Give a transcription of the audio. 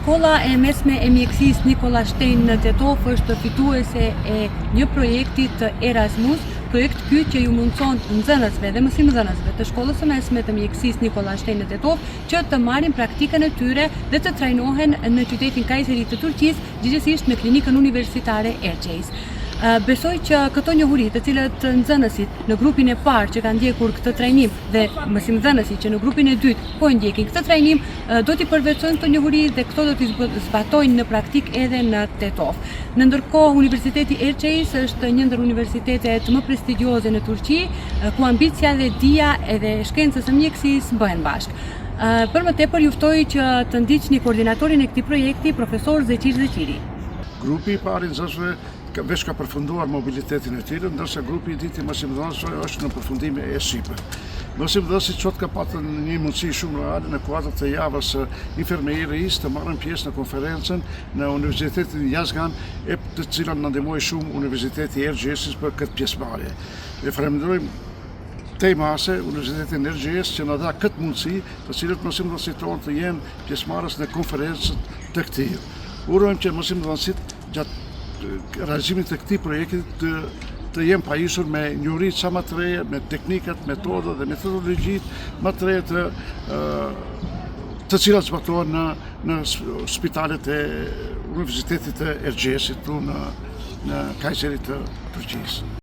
Shkolla e mesme e mjekësisë Nikola Shtejn në Tetov është fituese e një projekti të Erasmus, projekt ky që ju mundson nxënësve dhe mësimdhënësve të shkollës së mesme të mjekësisë Nikola Shtejn në Tetov që të marrin praktikën e tyre dhe të trajnohen në qytetin Kayseri të Turqisë, gjithsesi në klinikën universitare Erciyes. Besoj që këto njohuri të cilët nxënësit në grupin e parë që kanë ndjekur këtë trajnim dhe mësimdhënësit që në grupin e dytë po ndjekin këtë trajnim do t'i përvetsojnë këto njohuri dhe këto do t'i zbatojnë në praktik edhe në Tetov. Në ndërkohë, Universiteti Erciyes është një ndër universitetet më prestigjioze në Turqi, ku ambicia dhe dija edhe shkencës së mjekësisë bëhen bashkë. Për më tepër juftoj që të ndiqni koordinatorin e këtij projekti, profesor Zeqir Zeqiri. Grupi i parë i nxënësve veç ka përfunduar mobilitetin e tyre, ndërsa grupi i dytë i mësimdhënësve është në përfundim e shqipe. Mësimdhënësit sot ka patën një mundësi shumë reale në kuadër të javës infermierisë të marrën pjesë në konferencën në Universitetin Yazgan, e të cilën na ndihmoi shumë Universiteti Erciyes për këtë pjesëmarrje. Ne falenderojmë Tejmase, Universitetin Erciyes që na dha këtë mundësi, të cilët mësimdhënësit tonë të jenë pjesëmarrës në konferencët të këtij. Urojmë që mësimdhënësit gjatë realizimit të këtij projekti të jenë pajisur me njohuri sa më të reja, me teknikat, metodat dhe metodologjitë më të reja të cilat zbatohen në spitalet e Universitetit të Erciyesit në Kayseri të Turqisë.